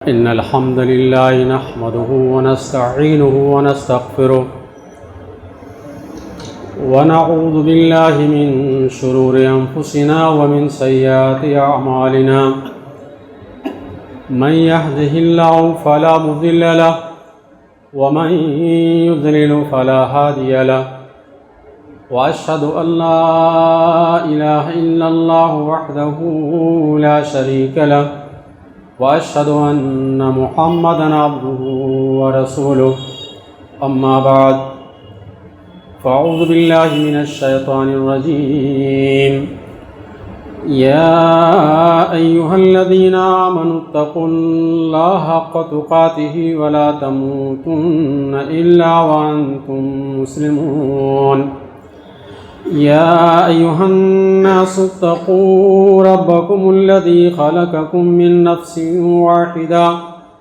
إن الحمد لله نحمده ونستعينه ونستغفره ونعوذ بالله من شرور أنفسنا ومن سيئات أعمالنا من يهده الله فلا مضل له ومن يضلل فلا هادي له وأشهد أن لا إله إلا الله وحده لا شريك له وأشهد أن محمدًا عبده ورسوله أما بعد فأعوذ بالله من الشيطان الرجيم يا أيها الذين آمنوا اتقوا الله حق تقاته ولا تموتن إلا وأنتم مسلمون يا أيها الناس اتقوا ربكم الذي خلقكم من نفس واحدة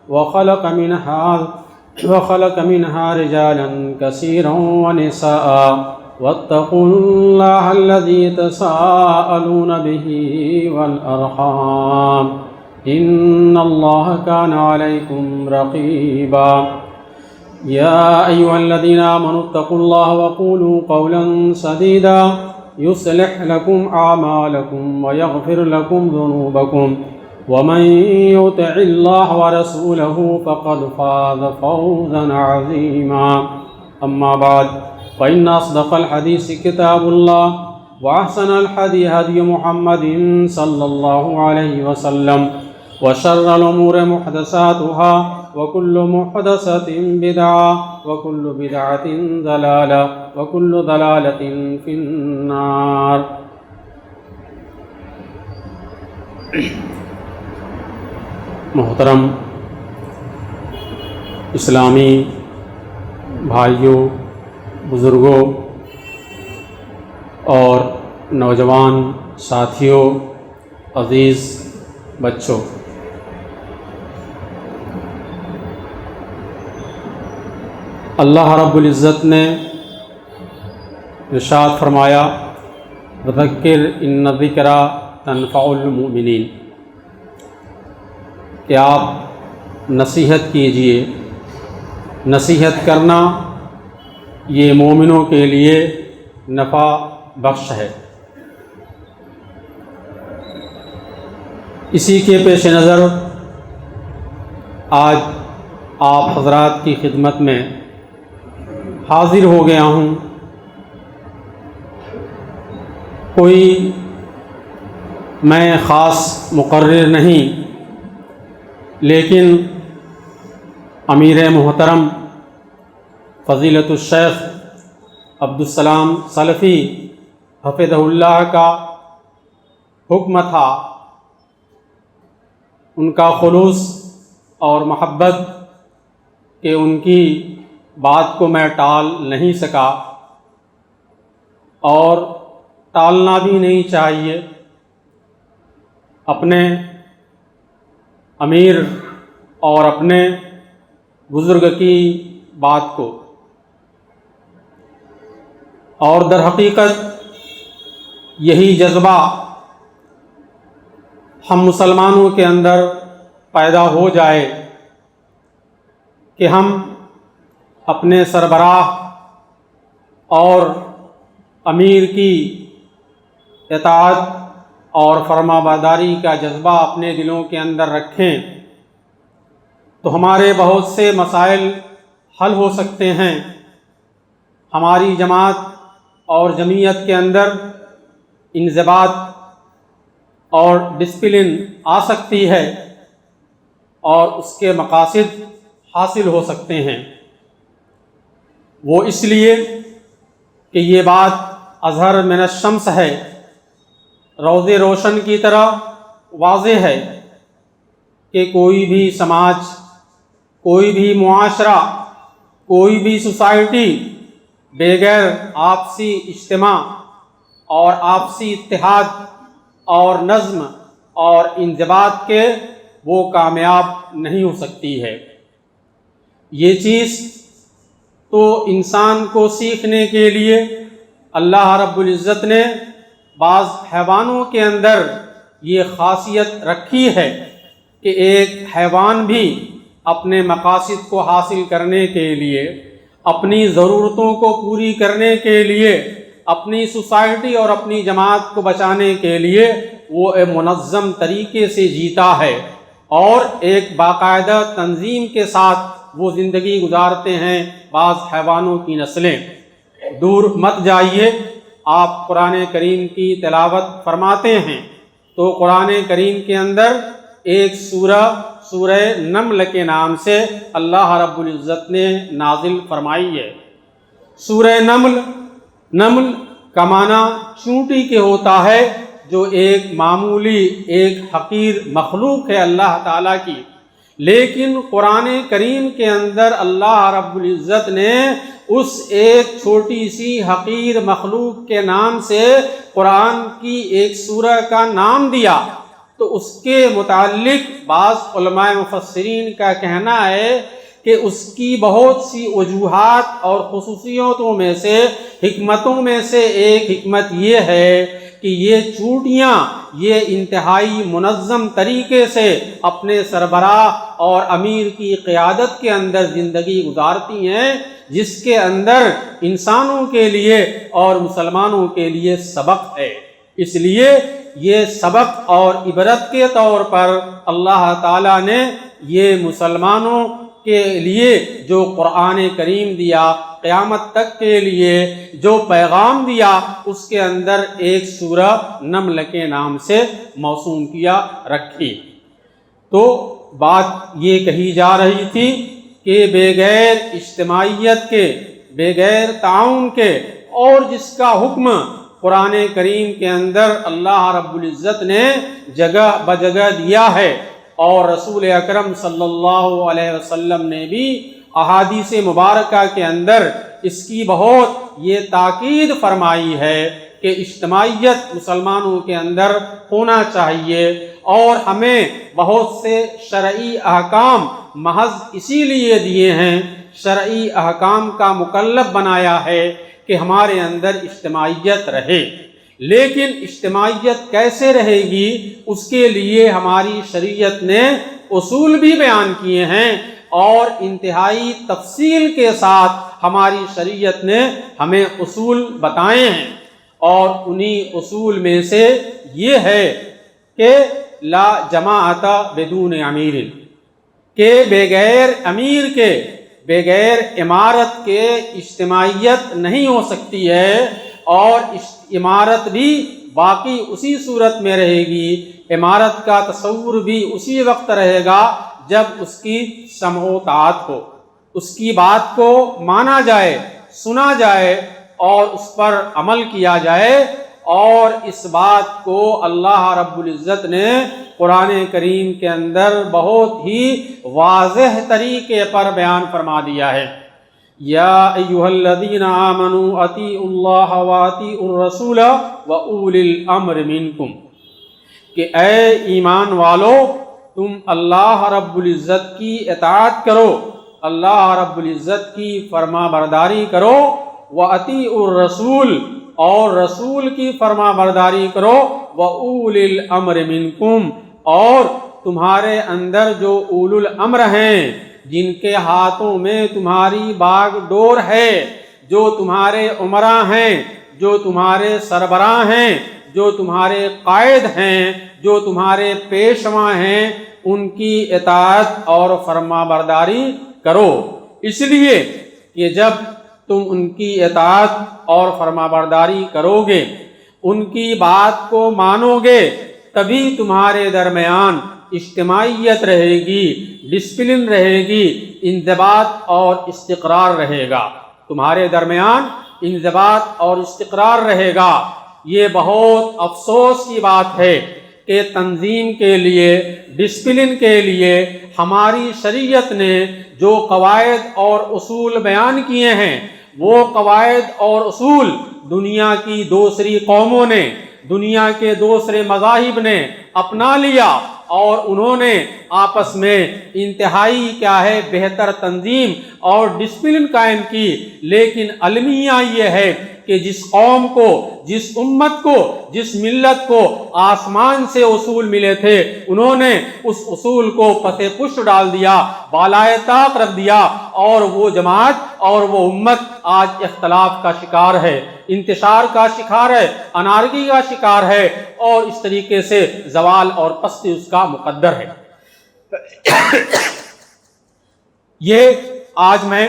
وخلق منها رجالا كثيرا ونساء واتقوا الله الذي تساءلون به والأرحام إن الله كان عليكم رقيبا يا أيها الذين آمنوا اتقوا الله وقولوا قولا سديدا يصلح لكم أعمالكم ويغفر لكم ذنوبكم ومن يطع الله ورسوله فقد فاز فوزا عظيما أما بعد فإن أصدق الحديث كتاب الله وأحسن الحديث هدي محمد صلى الله عليه وسلم وشر الأمور محدثاتها وكل محدثة بدعة وكل بدعة ضلالة وكل ضلالة في النار۔ محترم اسلامی بھائیوں، بزرگوں اور نوجوان ساتھیوں، عزیز بچوں، اللہ رب العزت نے ارشاد فرمایا وذکر ان الذکریٰ تنفع المؤمنین، کہ آپ نصیحت کیجئے۔ نصیحت کرنا یہ مومنوں کے لیے نفع بخش ہے۔ اسی کے پیش نظر آج آپ حضرات کی خدمت میں حاضر ہو گیا ہوں۔ کوئی میں خاص مقرر نہیں، لیکن امیر محترم فضیلت الشیخ عبدالسلام سلفی حفظہ اللہ کا حکم تھا، ان کا خلوص اور محبت کہ ان کی بات کو میں ٹال نہیں سکا اور ٹالنا بھی نہیں چاہیے۔ اپنے امیر اور اپنے بزرگ کی بات کو، اور در حقیقت یہی جذبہ ہم مسلمانوں کے اندر پیدا ہو جائے کہ ہم اپنے سربراہ اور امیر کی اطاعت اور فرما برداری کا جذبہ اپنے دلوں کے اندر رکھیں تو ہمارے بہت سے مسائل حل ہو سکتے ہیں۔ ہماری جماعت اور جمعیت کے اندر انضباط اور ڈسپلن آ سکتی ہے اور اس کے مقاصد حاصل ہو سکتے ہیں۔ وہ اس لیے کہ یہ بات اظہر من الشمس ہے، روز روشن کی طرح واضح ہے کہ کوئی بھی سماج، کوئی بھی معاشرہ، کوئی بھی سوسائٹی بغیر آپسی اجتماع اور آپسی اتحاد اور نظم اور انضباط کے وہ کامیاب نہیں ہو سکتی ہے۔ یہ چیز تو انسان کو سیکھنے کے لیے اللہ رب العزت نے بعض حیوانوں کے اندر یہ خاصیت رکھی ہے کہ ایک حیوان بھی اپنے مقاصد کو حاصل کرنے کے لیے، اپنی ضرورتوں کو پوری کرنے کے لیے، اپنی سوسائٹی اور اپنی جماعت کو بچانے کے لیے وہ ایک منظم طریقے سے جیتا ہے اور ایک باقاعدہ تنظیم کے ساتھ وہ زندگی گزارتے ہیں۔ بعض حیوانوں کی نسلیں، دور مت جائیے، آپ قرآن کریم کی تلاوت فرماتے ہیں تو قرآن کریم کے اندر ایک سورہ نمل کے نام سے اللہ رب العزت نے نازل فرمائی ہے۔ سورہ نمل کا معنی چونٹی کے ہوتا ہے، جو ایک معمولی ایک حقیر مخلوق ہے اللہ تعالیٰ کی، لیکن قرآن کریم کے اندر اللہ رب العزت نے اس ایک چھوٹی سی حقیر مخلوق کے نام سے قرآن کی ایک سورہ کا نام دیا، تو اس کے متعلق بعض علماء مفسرین کا کہنا ہے کہ اس کی بہت سی وجوہات اور خصوصیتوں میں سے، حکمتوں میں سے ایک حکمت یہ ہے کہ یہ چونٹیاں یہ انتہائی منظم طریقے سے اپنے سربراہ اور امیر کی قیادت کے اندر زندگی گزارتی ہیں، جس کے اندر انسانوں کے لیے اور مسلمانوں کے لیے سبق ہے۔ اس لیے یہ سبق اور عبرت کے طور پر اللہ تعالیٰ نے یہ مسلمانوں کے لیے جو قرآن کریم دیا، قیامت تک کے لیے جو پیغام دیا، اس کے اندر ایک سورہ نمل کے نام سے موسوم کیا رکھی۔ تو بات یہ کہی جا رہی تھی کہ بغیر اجتماعیت کے، بغیر تعاون کے، اور جس کا حکم قرآن کریم کے اندر اللہ رب العزت نے جگہ بجگہ دیا ہے، اور رسول اکرم صلی اللہ علیہ وسلم نے بھی احادیث مبارکہ کے اندر اس کی بہت یہ تاکید فرمائی ہے کہ اجتماعیت مسلمانوں کے اندر ہونا چاہیے، اور ہمیں بہت سے شرعی احکام محض اسی لیے دیے ہیں، شرعی احکام کا مکلف بنایا ہے کہ ہمارے اندر اجتماعیت رہے۔ لیکن اجتماعیت کیسے رہے گی، اس کے لیے ہماری شریعت نے اصول بھی بیان کیے ہیں، اور انتہائی تفصیل کے ساتھ ہماری شریعت نے ہمیں اصول بتائے ہیں، اور انہی اصول میں سے یہ ہے کہ لا جماعت بدون امیر، کہ بغیر امیر کے، بغیر امارت کے اجتماعیت نہیں ہو سکتی ہے، اور امارت بھی باقی اسی صورت میں رہے گی، امارت کا تصور بھی اسی وقت رہے گا جب اس کی سمع و طاعت ہو، اس کی بات کو مانا جائے، سنا جائے اور اس پر عمل کیا جائے۔ اور اس بات کو اللہ رب العزت نے قرآن کریم کے اندر بہت ہی واضح طریقے پر بیان فرما دیا ہے۔ یا ایھا الذین آمنوا اطیعوا اللہ واطیعوا الرسول واولی الامر منکم، کہ اے ایمان والو، تم اللہ رب العزت کی اطاعت کرو، اللہ رب العزت کی فرما برداری کرو، واطیعوا الرسول، اور رسول کی فرما برداری کرو، واولی الامر منکم، اور تمہارے اندر جو اولو الامر ہیں، جن کے ہاتھوں میں تمہاری باغ ڈور ہے، جو تمہارے امراء ہیں، جو تمہارے سربراہ ہیں، جو تمہارے قائد ہیں، جو تمہارے پیشوا ہیں، ان کی اطاعت اور فرما برداری کرو۔ اس لیے کہ جب تم ان کی اطاعت اور فرما برداری کرو گے، ان کی بات کو مانو گے، تبھی تمہارے درمیان اجتماعیت رہے گی، ڈسپلن رہے گی، انضباط اور استقرار رہے گا، تمہارے درمیان انضباط اور استقرار رہے گا۔ یہ بہت افسوس کی بات ہے کہ تنظیم کے لیے، ڈسپلن کے لیے ہماری شریعت نے جو قواعد اور اصول بیان کیے ہیں، وہ قواعد اور اصول دنیا کی دوسری قوموں نے، دنیا کے دوسرے مذاہب نے اپنا لیا، اور انہوں نے آپس میں انتہائی کیا ہے بہتر تنظیم اور ڈسپلن قائم کی، لیکن المیہ یہ ہے کہ جس قوم کو، جس امت کو، جس ملت کو آسمان سے اصول ملے تھے، انہوں نے اس اصول کو پس پشت ڈال دیا، بالائے طاق رکھ دیا، اور وہ جماعت اور وہ امت آج اختلاف کا شکار ہے، انتشار کا شکار ہے، انارکی کا شکار ہے، اور اس طریقے سے زوال اور پستی اس کا مقدر ہے۔ یہ آج میں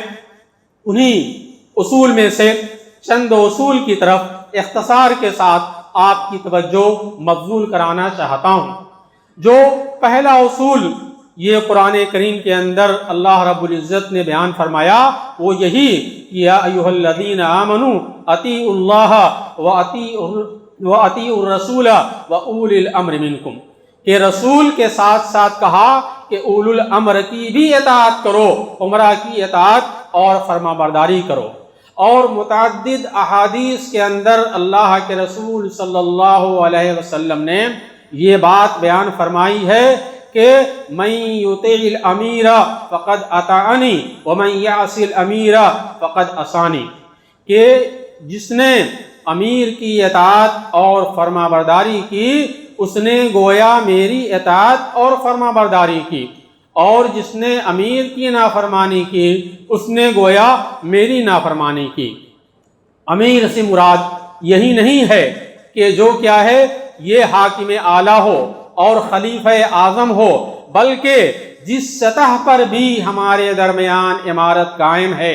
انہی اصول میں سے چند اصول کی طرف اختصار کے ساتھ آپ کی توجہ مبذول کرانا چاہتا ہوں۔ جو پہلا اصول یہ قرآن کریم کے اندر اللہ رب العزت نے بیان فرمایا وہ یہی کہ یا ایھا الذین آمنوا اطیعوا اللہ واطیعوا الرسول واولی الامر منکم، کہ رسول کے ساتھ ساتھ کہا کہ اولو الامر کی بھی اطاعت کرو، امراء کی اطاعت اور فرما برداری کرو۔ اور متعدد احادیث کے اندر اللہ کے رسول صلی اللہ علیہ وسلم نے یہ بات بیان فرمائی ہے کہ من یطع الامیر فقد اطاعنی ومن یعص الامیر فقد عصانی، کہ جس نے امیر کی اطاعت اور فرما برداری کی اس نے گویا میری اطاعت اور فرما برداری کی، اور جس نے امیر کی نافرمانی کی اس نے گویا میری نافرمانی کی۔ امیر سے مراد یہی نہیں ہے کہ جو کیا ہے یہ حاکم اعلیٰ ہو اور خلیفہ اعظم ہو، بلکہ جس سطح پر بھی ہمارے درمیان امارت قائم ہے،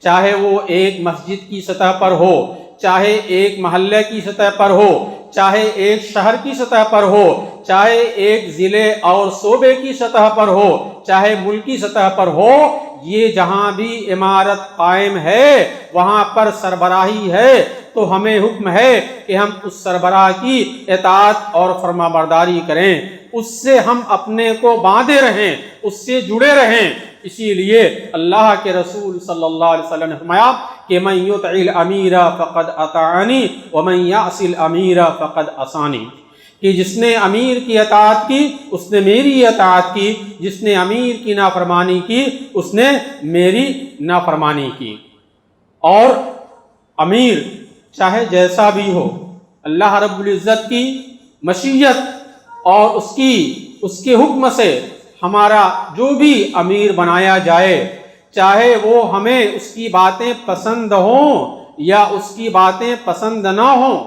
چاہے وہ ایک مسجد کی سطح پر ہو، چاہے ایک محلے کی سطح پر ہو، چاہے ایک شہر کی سطح پر ہو، چاہے ایک ضلع اور صوبے کی سطح پر ہو، چاہے ملکی سطح پر ہو، یہ جہاں بھی عمارت قائم ہے وہاں پر سربراہی ہے، تو ہمیں حکم ہے کہ ہم اس سربراہ کی اطاعت اور فرما برداری کریں، اس سے ہم اپنے کو باندھے رہیں، اس سے جڑے رہیں۔ اسی لیے اللہ کے رسول صلی اللہ علیہ وسلم نے فرمایا کہ من یطع الامیر فقد اطاعنی ومن یعص الامیر فقد عصانی، کہ جس نے امیر کی اطاعت کی اس نے میری اطاعت کی، جس نے امیر کی نافرمانی کی اس نے میری نافرمانی کی۔ اور امیر چاہے جیسا بھی ہو، اللہ رب العزت کی مشیت اور اس کے حکم سے ہمارا جو بھی امیر بنایا جائے، چاہے وہ ہمیں اس کی باتیں پسند ہوں یا اس کی باتیں پسند نہ ہوں،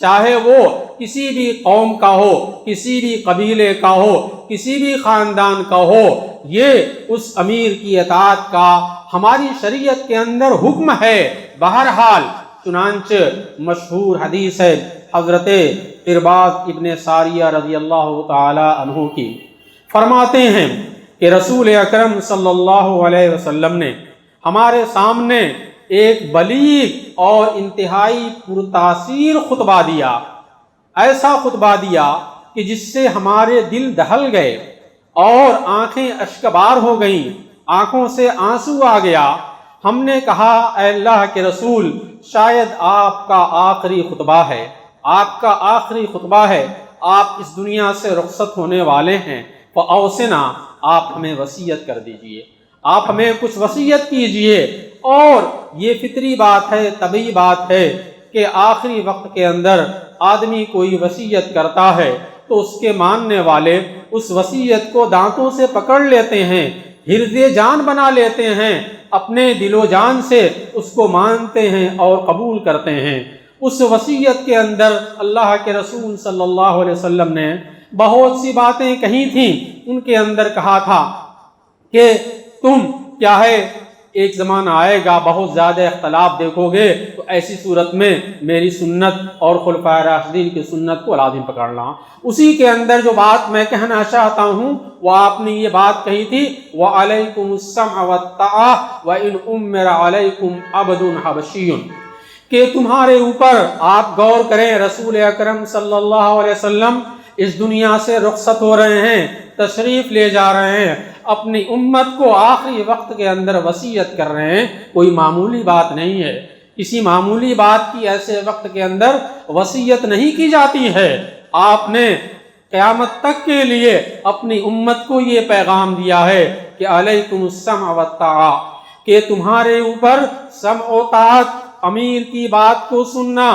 چاہے وہ کسی بھی قوم کا ہو، کسی بھی قبیلے کا ہو، کسی بھی خاندان کا ہو، یہ اس امیر کی اطاعت کا ہماری شریعت کے اندر حکم ہے۔ بہرحال چنانچہ مشہور حدیث ہے حضرت ارباض ابن ساریہ رضی اللہ تعالی عنہ کی، فرماتے ہیں کہ رسول اکرم صلی اللہ علیہ وسلم نے ہمارے سامنے ایک بلیغ اور انتہائی پرتاثیر خطبہ دیا، ایسا خطبہ دیا کہ جس سے ہمارے دل دہل گئے اور آنکھیں اشکبار ہو گئیں، آنکھوں سے آنسو آ گیا۔ ہم نے کہا اے اللہ کے رسول، شاید آپ کا آخری خطبہ ہے، آپ کا آخری خطبہ ہے، آپ اس دنیا سے رخصت ہونے والے ہیں، فاوصنا، آپ ہمیں وصیت کر دیجئے، آپ ہمیں کچھ وصیت کیجئے۔ اور یہ فطری بات ہے، طبیعی بات ہے کہ آخری وقت کے اندر آدمی کوئی وصیت کرتا ہے تو اس کے ماننے والے اس وصیت کو دانتوں سے پکڑ لیتے ہیں، حرز جان بنا لیتے ہیں، اپنے دل و جان سے اس کو مانتے ہیں اور قبول کرتے ہیں۔ اس وصیت کے اندر اللہ کے رسول صلی اللہ علیہ وسلم نے بہت سی باتیں کہی تھیں، ان کے اندر کہا تھا کہ تم کیا ہے ایک زمانہ آئے گا بہت زیادہ اختلاف دیکھو گے، تو ایسی صورت میں میری سنت اور خلفائے راشدین کی سنت کو لازم پکڑنا۔ اسی کے اندر جو بات میں کہنا چاہتا ہوں وہ آپ نے یہ بات کہی تھی وَعَلَيْكُمُ السَّمْعَ وَالطَّاعَةَ وَإِنْ أُمِّرَ عَلَيْكُمْ عَبْدٌ حَبَشِيٌّ، کہ تمہارے اوپر آپ غور کریں، رسول اکرم صلی اللہ علیہ وسلم اس دنیا سے رخصت ہو رہے ہیں، تشریف لے جا رہے ہیں، اپنی امت کو آخری وقت کے اندر وصیت کر رہے ہیں، کوئی معمولی بات نہیں ہے، کسی معمولی بات کی ایسے وقت کے اندر وصیت نہیں کی جاتی ہے۔ آپ نے قیامت تک کے لیے اپنی امت کو یہ پیغام دیا ہے کہ علیکم السمع والطاعہ، کہ تمہارے اوپر سمع و طاعت امیر کی بات کو سننا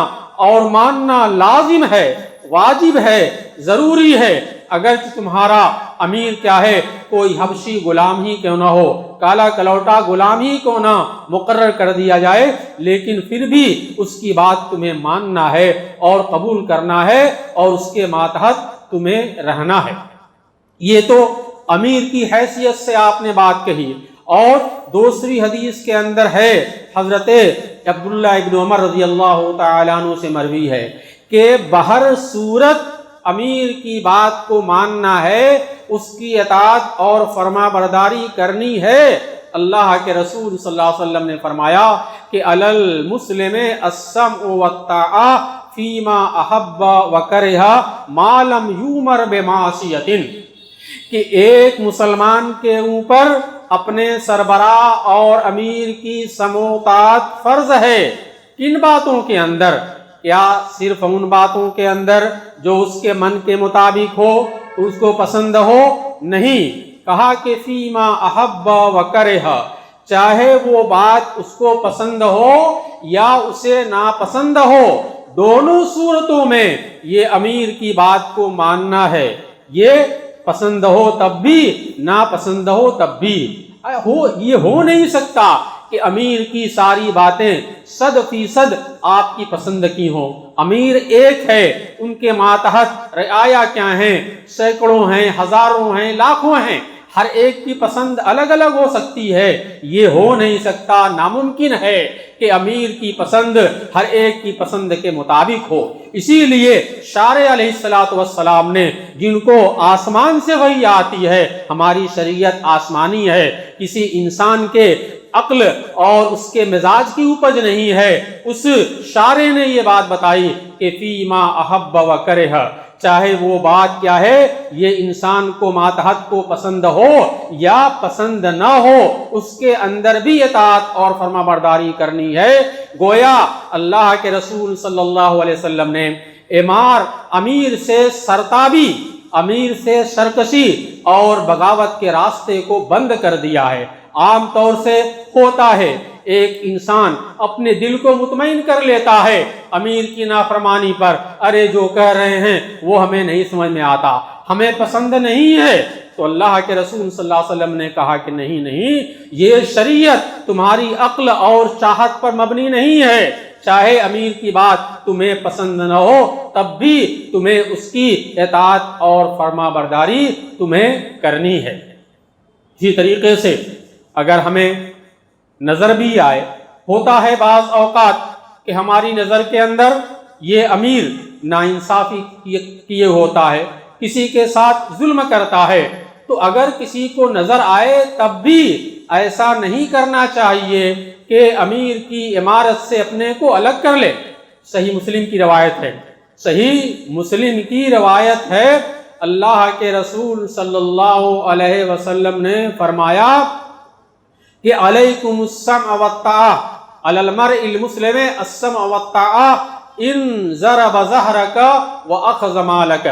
اور ماننا لازم ہے، واجب ہے، ضروری ہے، اگرچہ تمہارا امیر کیا ہے، کوئی حبشی غلام ہی کیوں نہ ہو، کالا کلوٹا غلام ہی کیوں نہ مقرر کر دیا جائے، لیکن پھر بھی اس کی بات تمہیں ماننا ہے اور قبول کرنا ہے اور اس کے ماتحت تمہیں رہنا ہے۔ یہ تو امیر کی حیثیت سے آپ نے بات کہی۔ اور دوسری حدیث کے اندر ہے، حضرت عبداللہ ابن عمر رضی اللہ تعالیٰ عنہ سے مروی ہے کہ بہر صورت امیر کی بات کو ماننا ہے، اس کی اطاعت اور فرما برداری کرنی ہے۔ اللہ کے رسول صلی اللہ علیہ وسلم نے فرمایا کہ علی المسلم السمع والطاعہ فیما احب وکرہ ما لم یؤمر بمعصیۃ، کہ ایک مسلمان کے اوپر اپنے سربراہ اور امیر کی سمع و طاعت فرض ہے۔ کن باتوں کے اندر؟ یا صرف ان باتوں کے اندر جو اس کے من کے مطابق ہو، اس کو پسند ہو؟ نہیں، کہا کہ فیما احب وکرہ، چاہے وہ بات اس کو پسند ہو یا اسے ناپسند ہو، دونوں صورتوں میں یہ امیر کی بات کو ماننا ہے۔ یہ پسند ہو تب بھی، ناپسند ہو تب بھی۔ یہ ہو نہیں سکتا کہ امیر کی ساری باتیں 100% آپ کی پسند کی ہوں۔ امیر ایک ہے، ان کے ماتحت رعایا کیا ہیں، سینکڑوں ہیں، ہزاروں ہیں، لاکھوں ہیں، ہر ایک کی پسند الگ الگ ہو سکتی ہے۔ یہ ہو نہیں سکتا، ناممکن ہے کہ امیر کی پسند ہر ایک کی پسند کے مطابق ہو۔ اسی لیے شارع علیہ السلام نے، جن کو آسمان سے وحی آتی ہے، ہماری شریعت آسمانی ہے، کسی انسان کے عقل اور اس کے مزاج کی اپج نہیں ہے، اس شارع نے یہ بات بتائی کہ فیما احب وکرہ، چاہے وہ بات کیا ہے، یہ انسان کو ماتحت کو پسند ہو یا پسند نہ ہو، اس کے اندر بھی اطاعت اور فرما برداری کرنی ہے۔ گویا اللہ کے رسول صلی اللہ علیہ وسلم نے امیر سے سرتابی، امیر سے سرکشی اور بغاوت کے راستے کو بند کر دیا ہے۔ عام طور سے ہوتا ہے، ایک انسان اپنے دل کو مطمئن کر لیتا ہے امیر کی نافرمانی پر، ارے جو کہہ رہے ہیں وہ ہمیں نہیں سمجھ میں آتا، ہمیں پسند نہیں ہے۔ تو اللہ کے رسول صلی اللہ علیہ وسلم نے کہا کہ نہیں، یہ شریعت تمہاری عقل اور چاہت پر مبنی نہیں ہے۔ چاہے امیر کی بات تمہیں پسند نہ ہو تب بھی تمہیں اس کی اطاعت اور فرما برداری تمہیں کرنی ہے۔ اسی طریقے سے اگر ہمیں نظر بھی آئے، ہوتا ہے بعض اوقات کہ ہماری نظر کے اندر یہ امیر ناانصافی کیے ہوتا ہے، کسی کے ساتھ ظلم کرتا ہے، تو اگر کسی کو نظر آئے تب بھی ایسا نہیں کرنا چاہیے کہ امیر کی عمارت سے اپنے کو الگ کر لے۔ صحیح مسلم کی روایت ہے، صحیح مسلم کی روایت ہے، اللہ کے رسول صلی اللہ علیہ وسلم نے فرمایا کہ علیکم السمع والطاعہ، علی المرء المسلم السمع والطاعہ ان ضرب ظہرک واخذ مالک۔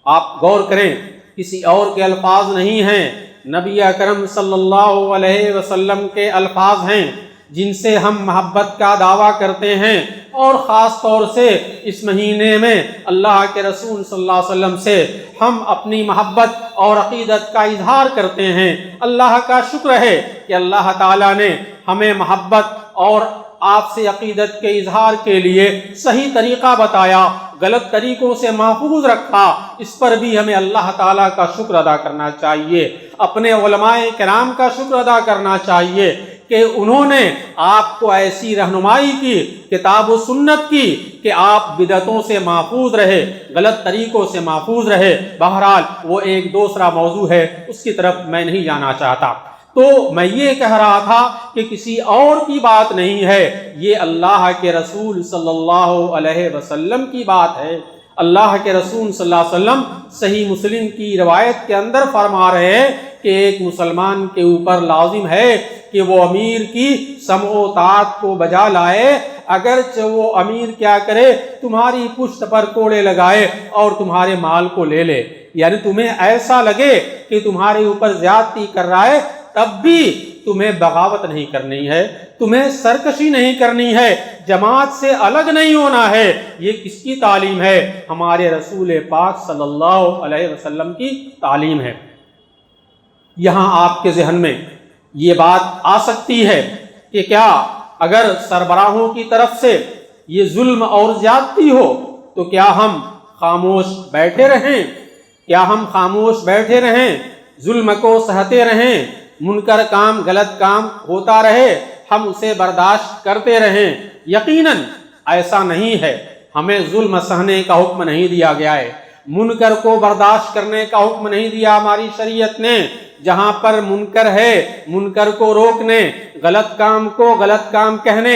آپ غور کریں، کسی اور کے الفاظ نہیں ہیں، نبی اکرم صلی اللہ علیہ وسلم کے الفاظ ہیں جن سے ہم محبت کا دعویٰ کرتے ہیں، اور خاص طور سے اس مہینے میں اللہ کے رسول صلی اللہ علیہ وسلم سے ہم اپنی محبت اور عقیدت کا اظہار کرتے ہیں۔ اللہ کا شکر ہے کہ اللہ تعالیٰ نے ہمیں محبت اور آپ سے عقیدت کے اظہار کے لیے صحیح طریقہ بتایا، غلط طریقوں سے محفوظ رکھا۔ اس پر بھی ہمیں اللہ تعالیٰ کا شکر ادا کرنا چاہیے، اپنے علماء کرام کا شکر ادا کرنا چاہیے کہ انہوں نے آپ کو ایسی رہنمائی کی، کتاب و سنت کی، کہ آپ بدعتوں سے محفوظ رہے، غلط طریقوں سے محفوظ رہے۔ بہرحال وہ ایک دوسرا موضوع ہے، اس کی طرف میں نہیں جانا چاہتا۔ تو میں یہ کہہ رہا تھا کہ کسی اور کی بات نہیں ہے، یہ اللہ کے رسول صلی اللہ علیہ وسلم کی بات ہے۔ اللہ کے رسول صلی اللہ علیہ وسلم صحیح مسلم کی روایت کے اندر فرما رہے ہیں کہ ایک مسلمان کے اوپر لازم ہے کہ وہ امیر کی سمع و طاعت کو بجا لائے، اگرچہ وہ امیر کیا کرے، تمہاری پشت پر کوڑے لگائے اور تمہارے مال کو لے لے، یعنی تمہیں ایسا لگے کہ تمہارے اوپر زیادتی کر رہا ہے، تب بھی تمہیں بغاوت نہیں کرنی ہے، تمہیں سرکشی نہیں کرنی ہے، جماعت سے الگ نہیں ہونا ہے۔ یہ کس کی تعلیم ہے؟ ہمارے رسول پاک صلی اللہ علیہ وسلم کی تعلیم ہے۔ یہاں آپ کے ذہن میں یہ بات آ سکتی ہے کہ کیا اگر سربراہوں کی طرف سے یہ ظلم اور زیادتی ہو تو کیا ہم خاموش بیٹھے رہیں؟ کیا ہم خاموش بیٹھے رہیں، ظلم کو سہتے رہیں، منکر کام غلط کام ہوتا رہے ہم اسے برداشت کرتے رہیں؟ یقیناً ایسا نہیں ہے۔ ہمیں ظلم سہنے کا حکم نہیں دیا گیا ہے، منکر کو برداشت کرنے کا حکم نہیں دیا ہماری شریعت نے۔ جہاں پر منکر ہے منکر کو روکنے، غلط کام کو غلط کام کہنے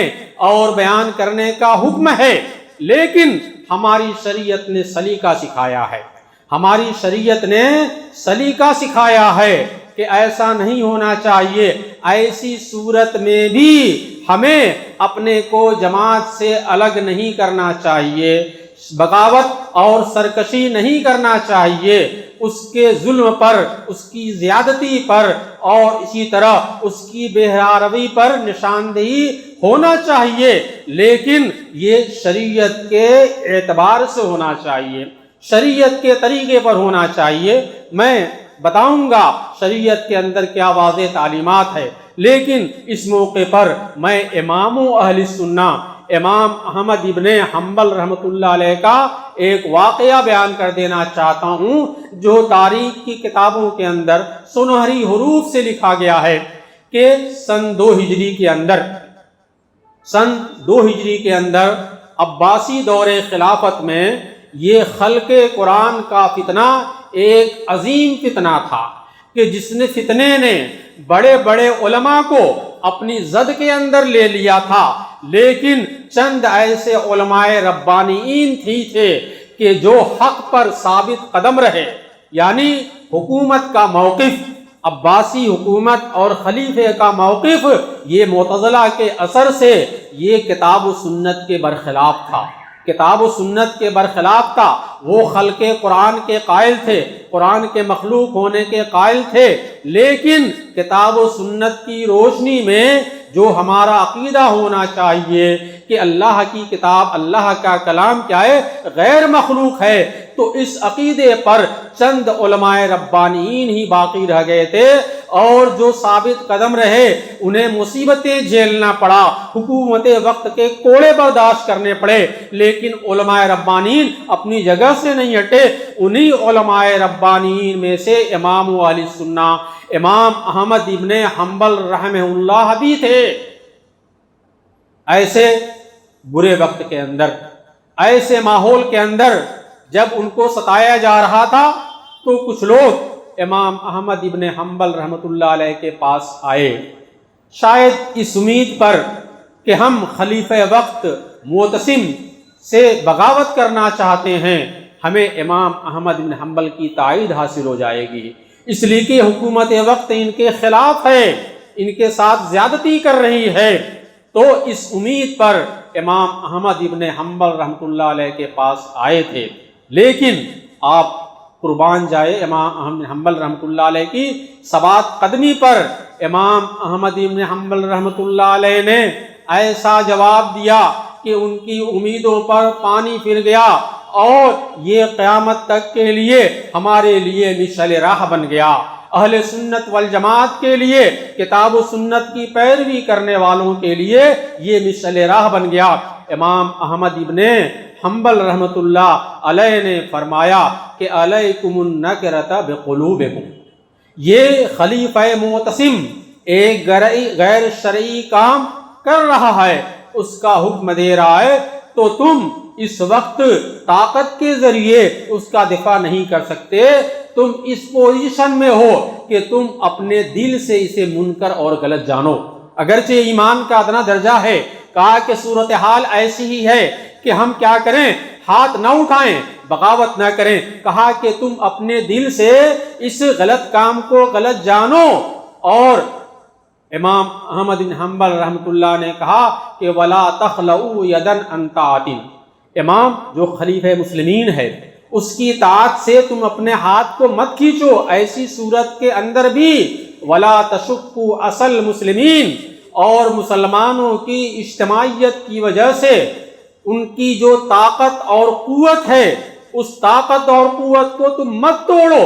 اور بیان کرنے کا حکم ہے، لیکن ہماری شریعت نے سلیقہ سکھایا ہے۔ ہماری شریعت نے سلیقہ سکھایا ہے کہ ایسا نہیں ہونا چاہیے۔ ایسی صورت میں بھی ہمیں اپنے کو جماعت سے الگ نہیں کرنا چاہیے، بغاوت اور سرکشی نہیں کرنا چاہیے، اس کے ظلم پر، اس کی زیادتی پر اور اسی طرح اس کی بے حیا روی پر نشاندہی ہونا چاہیے، لیکن یہ شریعت کے اعتبار سے ہونا چاہیے، شریعت کے طریقے پر ہونا چاہیے۔ میں بتاؤں گا شریعت کے اندر کیا واضح تعلیمات ہے، لیکن اس موقع پر میں امام اہل سنہ امام احمد ابن حنبل رحمۃ اللہ علیہ کا ایک واقعہ بیان کر دینا چاہتا ہوں جو تاریخ کی کتابوں کے اندر سنہری حروف سے لکھا گیا ہے کہ سن 2 ہجری کے اندر عباسی دور خلافت میں یہ خلق قرآن کا فتنہ ایک عظیم فتنہ تھا کہ جس نے فتنے نے بڑے بڑے علماء کو اپنی زد کے اندر لے لیا تھا، لیکن چند ایسے علماء ربانیین تھے کہ جو حق پر ثابت قدم رہے۔ یعنی حکومت کا موقف، عباسی حکومت اور خلیفے کا موقف، یہ معتزلہ کے اثر سے یہ کتاب و سنت کے برخلاف تھا، کتاب و سنت کے برخلاف تھا۔ وہ خلق قرآن کے قائل تھے، قرآن کے مخلوق ہونے کے قائل تھے، لیکن کتاب و سنت کی روشنی میں جو ہمارا عقیدہ ہونا چاہیے کہ اللہ کی کتاب، اللہ کا کلام کیا ہے؟ غیر مخلوق ہے، تو اس عقیدے پر چند علماء ربانیین ہی باقی رہ گئے تھے، اور جو ثابت قدم رہے انہیں مصیبتیں جھیلنا پڑا، حکومت وقت کے کوڑے برداشت کرنے پڑے، لیکن علماء ربانیین اپنی جگہ سے نہیں ہٹے۔ انہی علماء ربانیین میں سے امام اہل سنہ امام احمد ابن حنبل رحمہ اللہ بھی تھے۔ ایسے برے وقت کے اندر، ایسے ماحول کے اندر جب ان کو ستایا جا رہا تھا تو کچھ لوگ امام احمد ابن حنبل رحمۃ اللہ علیہ کے پاس آئے، شاید اس امید پر کہ ہم خلیفہ وقت معتصم سے بغاوت کرنا چاہتے ہیں، ہمیں امام احمد بن حنبل کی تائید حاصل ہو جائے گی، اس لیے کہ حکومت وقت ان کے خلاف ہے، ان کے ساتھ زیادتی کر رہی ہے۔ تو اس امید پر امام احمد ابن حنبل رحمۃ اللہ علیہ کے پاس آئے تھے، لیکن آپ قربان جائے امام احمد بن حنبل رحمۃ اللہ علیہ کی ثبات قدمی پر امام احمد ابن حنبل رحمۃ اللہ علیہ نے ایسا جواب دیا کہ ان کی امیدوں پر پانی پھر گیا، اور یہ قیامت تک کے لیے ہمارے لیے مشعل راہ بن گیا۔ اہل سنت والجماعت کے لیے، کتاب و سنت کی پیروی کرنے والوں کے لیے یہ مشعل راہ بن گیا۔ امام احمد ابن حنبل رحمۃ اللہ علیہ نے فرمایا کہ علیکم النکرۃ بقلوبکم، یہ خلیفہ معتصم ایک غیر شرعی کام کر رہا ہے، اس کا حکم دے رہا ہے، تو تم اس وقت طاقت کے ذریعے اس کا دفاع نہیں کر سکتے، تم اس پوزیشن میں ہو کہ تم اپنے دل سے اسے منکر اور غلط جانو۔ اگرچہ ایمان کا ادنا درجہ ہے، کہا کہ صورتحال ایسی ہی ہے کہ ہم کیا کریں، ہاتھ نہ اٹھائیں، بغاوت نہ کریں، کہا کہ تم اپنے دل سے اس غلط کام کو غلط جانو۔ اور امام احمد بن حنبل رحمۃ اللہ نے کہا کہ وَلَا تَخْلَعُوا يَدًا عَنْ طَاعَةٍ، امام جو خلیفہ مسلمین ہے اس کی اطاعت سے تم اپنے ہاتھ کو مت کھینچو، ایسی صورت کے اندر بھی ولا تشقوا اصل مسلمین، اور مسلمانوں کی اجتماعیت کی وجہ سے ان کی جو طاقت اور قوت ہے اس طاقت اور قوت کو تم مت توڑو،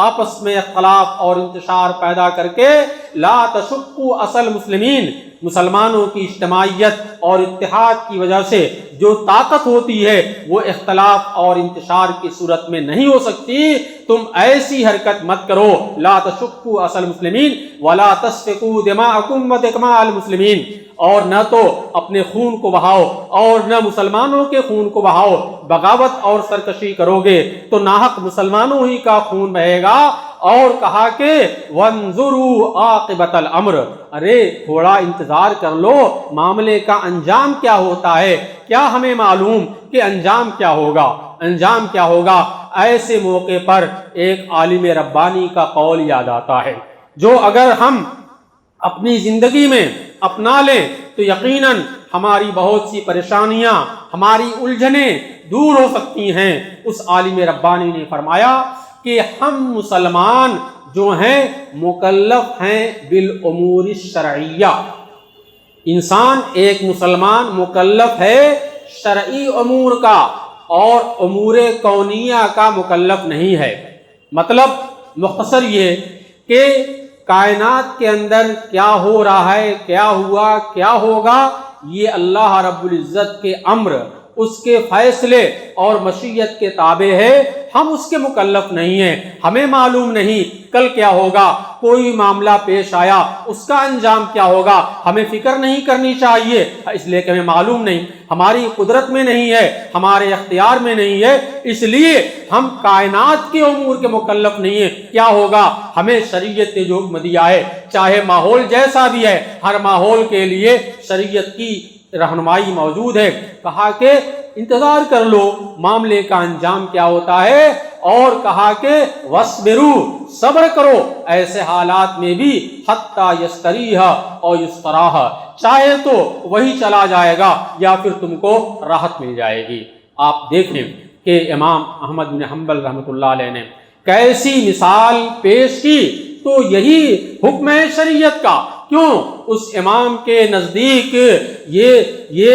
آپس میں اختلاف اور انتشار پیدا کر کے لا تشقوا اصل مسلمین، مسلمانوں کی اجتماعیت اور اتحاد کی وجہ سے جو طاقت ہوتی ہے وہ اختلاف اور انتشار کی صورت میں نہیں ہو سکتی۔ تم ایسی حرکت مت کرو، لا تشقوا اصل مسلمین ولا تسفكوا دماءكم ودماء المسلمین، اور نہ تو اپنے خون کو بہاؤ اور نہ مسلمانوں کے خون کو بہاؤ، بغاوت اور سرکشی کرو گے تو ناحق مسلمانوں ہی کا خون بہے گا۔ اور کہا کہ وانظروا عاقبۃ الامر، ارے تھوڑا انتظار کر لو معاملے کا انجام کیا ہوتا ہے، کیا ہمیں معلوم کہ انجام کیا ہوگا، انجام کیا ہوگا۔ ایسے موقع پر ایک عالم ربانی کا قول یاد آتا ہے جو اگر ہم اپنی زندگی میں اپنا لیں تو یقیناً ہماری بہت سی پریشانیاں، ہماری الجھنیں دور ہو سکتی ہیں۔ اس عالم ربانی نے فرمایا کہ ہم مسلمان جو ہیں مکلف ہیں بالامور الشرعیہ، انسان ایک مسلمان مکلف ہے شرعی امور کا اور امور کونیہ کا مکلف نہیں ہے۔ مطلب مختصر یہ کہ کائنات کے اندر کیا ہو رہا ہے، کیا ہوا، کیا ہوگا، یہ اللہ رب العزت کے امر، اس کے فیصلے اور مشیت کے تابع ہے، ہم اس کے مکلف نہیں ہیں۔ ہمیں معلوم نہیں کل کیا ہوگا، کوئی معاملہ پیش آیا اس کا انجام کیا ہوگا، ہمیں فکر نہیں کرنی چاہیے، اس لیے کہ ہمیں معلوم نہیں، ہماری قدرت میں نہیں ہے، ہمارے اختیار میں نہیں ہے، اس لیے ہم کائنات کے امور کے مکلف نہیں ہیں۔ کیا ہوگا، ہمیں شریعت نے جو حکم دیا ہے چاہے ماحول جیسا بھی ہے، ہر ماحول کے لیے شریعت کی رہنمائی موجود ہے۔ کہا کہ انتظار کر لو معاملے کا انجام کیا ہوتا ہے، اور کہا کہ وَاصْبِرُوا، صبر کرو ایسے حالات میں بھی، حَتَّى يَسْتَرِيحَ اور يُسْتَرَاحَ، چاہے تو وہی چلا جائے گا یا پھر تم کو راحت مل جائے گی۔ آپ دیکھیں کہ امام احمد بن حنبل رحمۃ اللہ علیہ نے کیسی مثال پیش کی، تو یہی حکم ہے شریعت کا۔ کیوں؟ اس امام کے نزدیک یہ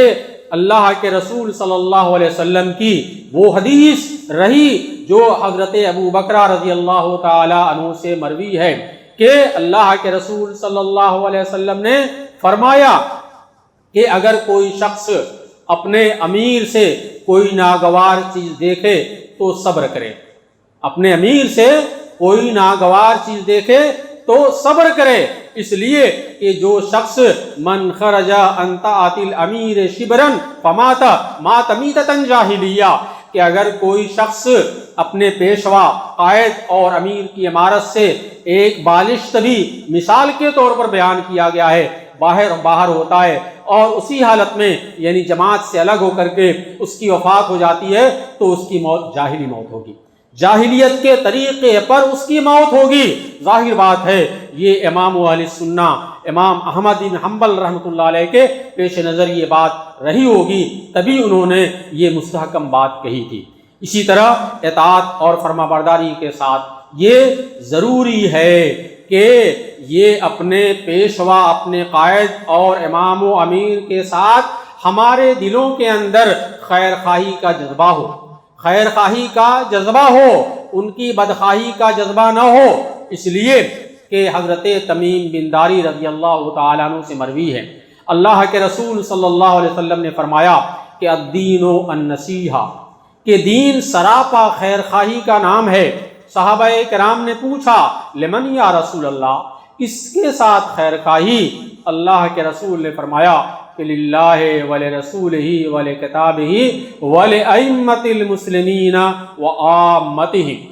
اللہ کے رسول صلی اللہ علیہ وسلم کی وہ حدیث رہی جو حضرت ابو بکر رضی اللہ تعالی عنہ سے مروی ہے کہ اللہ کے رسول صلی اللہ علیہ وسلم نے فرمایا کہ اگر کوئی شخص اپنے امیر سے کوئی ناگوار چیز دیکھے تو صبر کرے، اپنے امیر سے کوئی ناگوار چیز دیکھے تو صبر کرے، اس لیے کہ جو شخص من خرج عن طاعت الامیر شبرا فمات مات میتۃ جاہلیہ، کہ اگر کوئی شخص اپنے پیشوا، قائد اور امیر کی امارت سے ایک بالشت بھی مثال کے طور پر بیان کیا گیا ہے باہر ہوتا ہے اور اسی حالت میں یعنی جماعت سے الگ ہو کر کے اس کی وفات ہو جاتی ہے تو اس کی موت جاہلی موت ہوگی، جاہلیت کے طریقے پر اس کی موت ہوگی۔ ظاہر بات ہے یہ امام اہل سنہ امام احمد بن حنبل رحمۃ اللہ علیہ کے پیش نظر یہ بات رہی ہوگی، تبھی انہوں نے یہ مستحکم بات کہی تھی۔ اسی طرح اطاعت اور فرما برداری کے ساتھ یہ ضروری ہے کہ یہ اپنے پیشوا، اپنے قائد اور امام و امیر کے ساتھ ہمارے دلوں کے اندر خیر خواہی کا جذبہ ہو، خیر خواہی کا جذبہ ہو، ان کی بدخواہی کا جذبہ نہ ہو، اس لیے کہ حضرت تمیم بن داری رضی اللہ تعالیٰ عنہ سے مروی ہے اللہ کے رسول صلی اللہ علیہ وسلم نے فرمایا کہ الدین النصیحہ، کہ دین سراپا خیر خواہی کا نام ہے۔ صحابہ کرام نے پوچھا لمن یا رسول اللہ، کس کے ساتھ خیر خواہی؟ اللہ کے رسول نے فرمایا کہ للہ ولرسولہ ولکتابہ ولائمۃ المسلمین وعامتہم،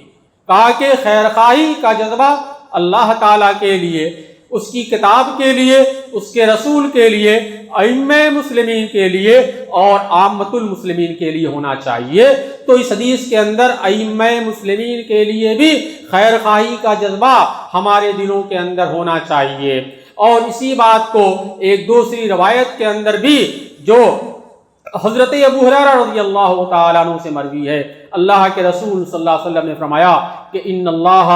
کہا کہ خیر خواہی کا جذبہ اللہ تعالیٰ کے لیے، اس کی کتاب کے لیے، اس کے رسول کے لیے، ائمہ مسلمین کے لیے اور عامت المسلمین کے لیے ہونا چاہیے۔ تو اس حدیث کے اندر ائمہ مسلمین کے لیے بھی خیر خواہی کا جذبہ ہمارے دلوں کے اندر ہونا چاہیے، اور اسی بات کو ایک دوسری روایت کے اندر بھی جو حضرت ابو ہریرہ رضی اللہ تعالیٰ عنہ سے مروی ہے، اللہ کے رسول صلی اللہ علیہ وسلم نے فرمایا کہ ان اللہ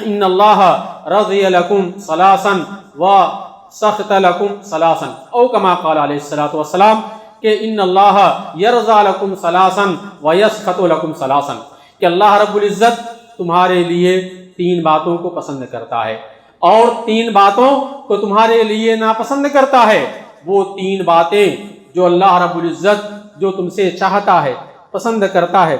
ان اللہ رضی لکم ثلاثا و سخط لکم ثلاثا، او کما قال علیہ الصلوۃ والسلام کہ ان اللہ یرضی لکم ثلاثا و یسخط لکم ثلاثا، کہ اللہ رب العزت تمہارے لیے 3 باتوں کو پسند کرتا ہے اور 3 باتوں کو تمہارے لیے ناپسند کرتا ہے۔ وہ 3 باتیں جو اللہ رب العزت جو تم سے چاہتا ہے، پسند کرتا ہے،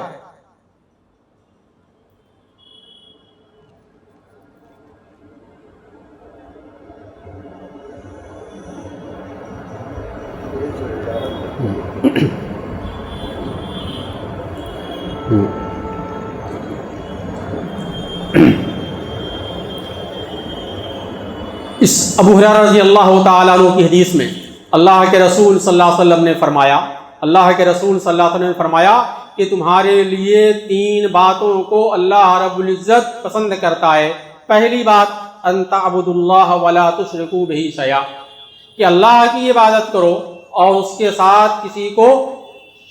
اس ابو ہریرہ رضی اللہ تعالیٰ عنہ کی حدیث میں اللہ کے رسول صلی اللہ علیہ وسلم نے فرمایا، اللہ کے رسول صلی اللہ علیہ وسلم نے فرمایا کہ تمہارے لیے 3 باتوں کو اللہ رب العزت پسند کرتا ہے۔ پہلی بات ان تعبدوا اللہ ولا تشرکوا بہ شیئا، کہ اللہ کی عبادت کرو اور اس کے ساتھ کسی کو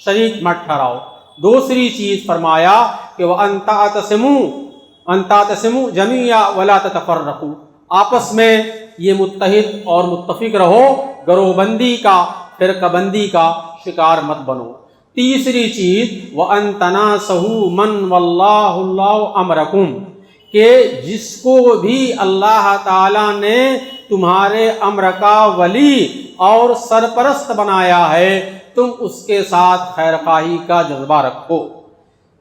شریک مت ٹھہراؤ۔ دوسری چیز فرمایا کہ وان تعتصموا جميعا ولا تتفرقوا، آپس میں یہ متحد اور متفق رہو، گروہ بندی کا، فرقہ بندی کا شکار مت بنو۔ تیسری چیز وَأَن تَنَاصَحُوا مَن وَاللَّهُ اللَّهُ أَمْرَكُمْ، کہ جس کو بھی اللہ تعالیٰ نے تمہارے امر کا ولی اور سرپرست بنایا ہے، تم اس کے ساتھ خیر خواہی کا جذبہ رکھو۔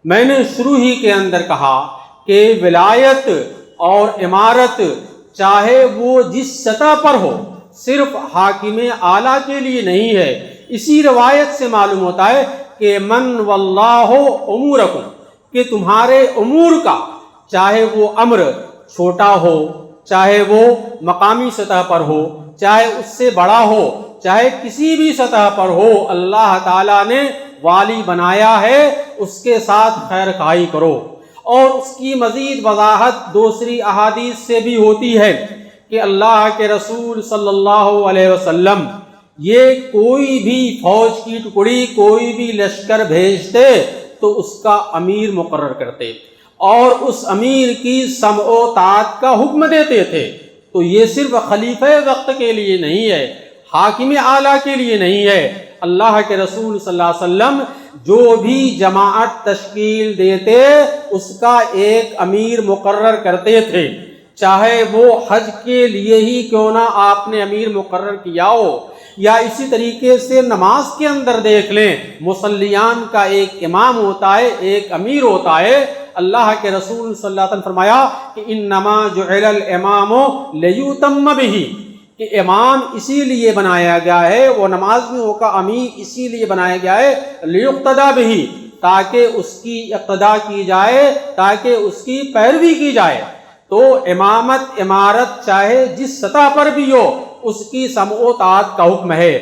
میں نے شروع ہی کے اندر کہا کہ ولایت اور امارت چاہے وہ جس سطح پر ہو، صرف حاکم اعلیٰ کے لیے نہیں ہے۔ اسی روایت سے معلوم ہوتا ہے کہ من واللہ امورکم، کہ تمہارے امور کا، چاہے وہ امر چھوٹا ہو، چاہے وہ مقامی سطح پر ہو، چاہے اس سے بڑا ہو، چاہے کسی بھی سطح پر ہو، اللہ تعالیٰ نے والی بنایا ہے، اس کے ساتھ خیر خواہی کرو۔ اور اس کی مزید وضاحت دوسری احادیث سے بھی ہوتی ہے کہ اللہ کے رسول صلی اللہ علیہ وسلم یہ کوئی بھی فوج کی ٹکڑی، کوئی بھی لشکر بھیجتے تو اس کا امیر مقرر کرتے اور اس امیر کی سمع و طاعت کا حکم دیتے تھے۔ تو یہ صرف خلیفہ وقت کے لیے نہیں ہے، حاکم اعلیٰ کے لیے نہیں ہے۔ اللہ کے رسول صلی اللہ علیہ وسلم جو بھی جماعت تشکیل دیتے اس کا ایک امیر مقرر کرتے تھے، چاہے وہ حج کے لیے ہی کیوں نہ آپ نے امیر مقرر کیا ہو، یا اسی طریقے سے نماز کے اندر دیکھ لیں، مصلیان کا ایک امام ہوتا ہے، ایک امیر ہوتا ہے۔ اللہ کے رسول صلی اللہ علیہ وسلم فرمایا کہ انما جعل الامام لیؤتم بہ، کہ امام اسی لیے بنایا گیا ہے، وہ نماز میں کا امیر اسی لیے بنایا گیا ہے لیقتدی بہ، تاکہ اس کی اقتداء کی جائے، تاکہ اس کی پیروی کی جائے۔ تو امامت، امارت چاہے جس سطح پر بھی ہو، اس کی سمع و طاعت کا حکم ہے۔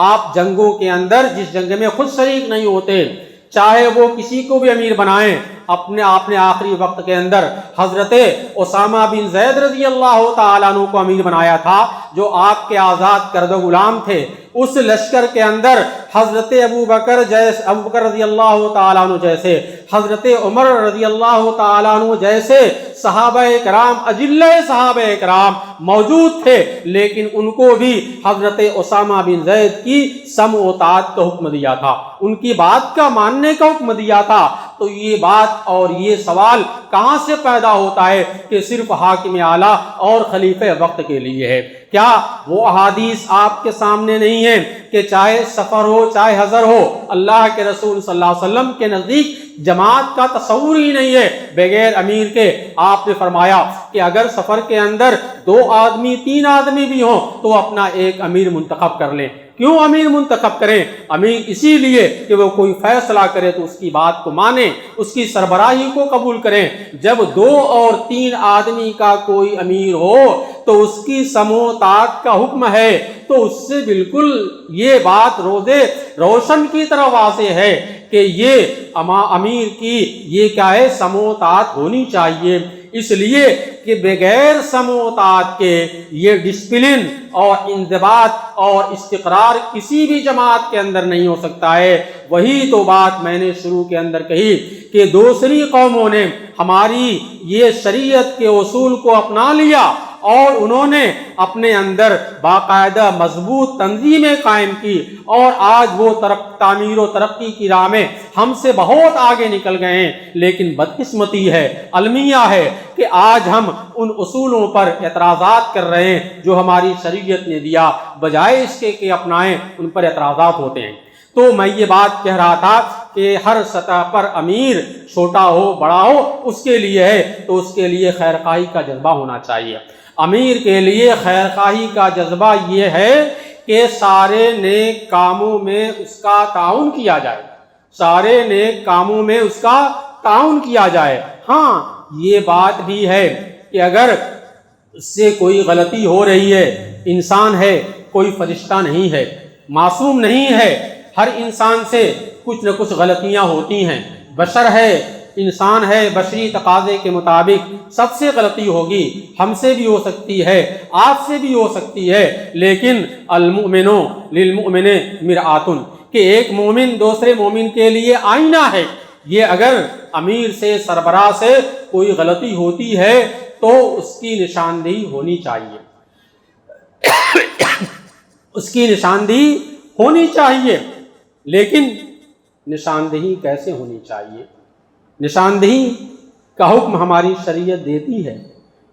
آپ جنگوں کے اندر جس جنگ میں خود شریک نہیں ہوتے، چاہے وہ کسی کو بھی امیر بنائیں۔ آپ نے آخری وقت کے اندر حضرت اسامہ بن زید رضی اللہ تعالیٰ عنہ کو امیر بنایا تھا، جو آپ کے آزاد کردہ غلام تھے۔ اس لشکر کے اندر حضرت ابو بکر رضی اللہ تعالیٰ عنہ جیسے، حضرت عمر رضی اللہ تعالیٰ عنہ جیسے صحابہ کرام، اجلہ صحابہ کرام موجود تھے، لیکن ان کو بھی حضرت اسامہ بن زید کی سمع و طاعت کا حکم دیا تھا، ان کی بات کا ماننے کا حکم دیا تھا۔ تو یہ بات اور یہ سوال کہاں سے پیدا ہوتا ہے کہ صرف حاکم اعلیٰ اور خلیفہ وقت کے لیے ہے؟ کیا وہ احادیث آپ کے سامنے نہیں ہیں کہ چاہے سفر ہو چاہے حضر ہو، اللہ کے رسول صلی اللہ علیہ وسلم کے نزدیک جماعت کا تصور ہی نہیں ہے بغیر امیر کے؟ آپ نے فرمایا کہ اگر سفر کے اندر 2 آدمی 3 آدمی بھی ہوں تو اپنا ایک امیر منتخب کر لیں۔ کیوں امیر منتخب کریں؟ امیر اسی لیے کہ وہ کوئی فیصلہ کرے تو اس کی بات کو مانیں، اس کی سربراہی کو قبول کریں۔ جب 2 اور 3 آدمی کا کوئی امیر ہو تو اس کی سمع و طاعت کا حکم ہے، تو اس سے بالکل یہ بات روشن کی طرح واضح ہے کہ یہ امیر کی یہ کیا ہے، سمع و طاعت ہونی چاہیے۔ اس لیے کہ بغیر سمع و اطاعت کے یہ ڈسپلن اور انضباط اور استقرار کسی بھی جماعت کے اندر نہیں ہو سکتا ہے۔ وہی تو بات میں نے شروع کے اندر کہی کہ دوسری قوموں نے ہماری یہ شریعت کے اصول کو اپنا لیا اور انہوں نے اپنے اندر باقاعدہ مضبوط تنظیمیں قائم کی، اور آج وہ تعمیر و ترقی کی راہ میں ہم سے بہت آگے نکل گئے ہیں۔ لیکن بدقسمتی ہے، المیہ ہے کہ آج ہم ان اصولوں پر اعتراضات کر رہے ہیں جو ہماری شریعت نے دیا، بجائے اس کے کہ اپنائیں ان پر اعتراضات ہوتے ہیں۔ تو میں یہ بات کہہ رہا تھا کہ ہر سطح پر امیر چھوٹا ہو بڑا ہو اس کے لیے ہے تو اس کے لیے خیرخواہی کا جذبہ ہونا چاہیے۔ امیر کے لیے خیرخواہی کا جذبہ یہ ہے کہ سارے نیک کاموں میں اس کا تعاون کیا جائے، سارے نیک کاموں میں اس کا تعاون کیا جائے۔ ہاں یہ بات بھی ہے کہ اگر اس سے کوئی غلطی ہو رہی ہے، انسان ہے، کوئی فرشتہ نہیں ہے، معصوم نہیں ہے، ہر انسان سے کچھ نہ کچھ غلطیاں ہوتی ہیں، بشر ہے، انسان ہے، بشری تقاضے کے مطابق سب سے غلطی ہوگی، ہم سے بھی ہو سکتی ہے، آپ سے بھی ہو سکتی ہے، لیکن المؤمن للمؤمن مرآۃ، کہ ایک مومن دوسرے مومن کے لیے آئینہ ہے۔ یہ اگر امیر سے سربراہ سے کوئی غلطی ہوتی ہے تو اس کی نشاندہی ہونی چاہیے، اس کی نشاندہی ہونی چاہیے۔ لیکن نشاندہی کیسے ہونی چاہیے؟ نشاندہی کا حکم ہماری شریعت دیتی ہے،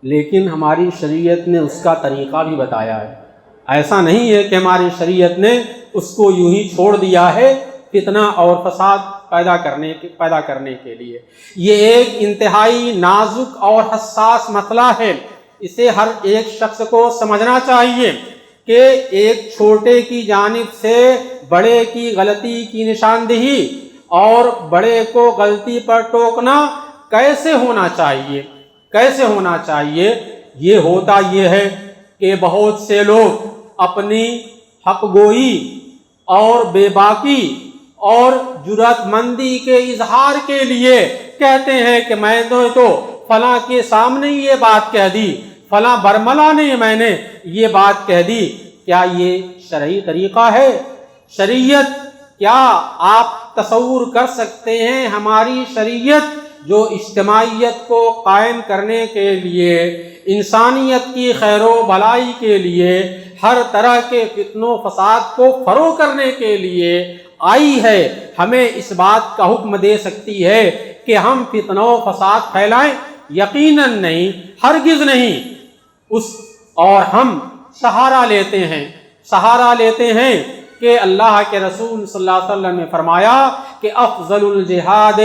لیکن ہماری شریعت نے اس کا طریقہ بھی بتایا ہے۔ ایسا نہیں ہے کہ ہماری شریعت نے اس کو یوں ہی چھوڑ دیا ہے فتنہ اور فساد پیدا کرنے کے لیے۔ یہ ایک انتہائی نازک اور حساس مسئلہ ہے، اسے ہر ایک شخص کو سمجھنا چاہیے کہ ایک چھوٹے کی جانب سے بڑے کی غلطی کی نشاندہی اور بڑے کو غلطی پر ٹوکنا کیسے ہونا چاہیے، کیسے ہونا چاہیے؟ یہ ہوتا یہ ہے کہ بہت سے لوگ اپنی حق گوئی اور بے باکی اور جرأت مندی کے اظہار کے لیے کہتے ہیں کہ میں تو فلاں کے سامنے یہ بات کہہ دی، فلاں برملا نے میں نے یہ بات کہہ دی۔ کیا یہ شرعی طریقہ ہے؟ شریعت، کیا آپ تصور کر سکتے ہیں ہماری شریعت جو اجتماعیت کو قائم کرنے کے لیے، انسانیت کی خیر و بھلائی کے لیے، ہر طرح کے فتن و فساد کو فروغ کرنے کے لیے آئی ہے، ہمیں اس بات کا حکم دے سکتی ہے کہ ہم فتن و فساد پھیلائیں؟ یقیناً نہیں، ہرگز نہیں۔ اور ہم سہارا لیتے ہیں کہ اللہ کے رسول صلی اللہ علیہ وسلم نے فرمایا کہ افضل الجہاد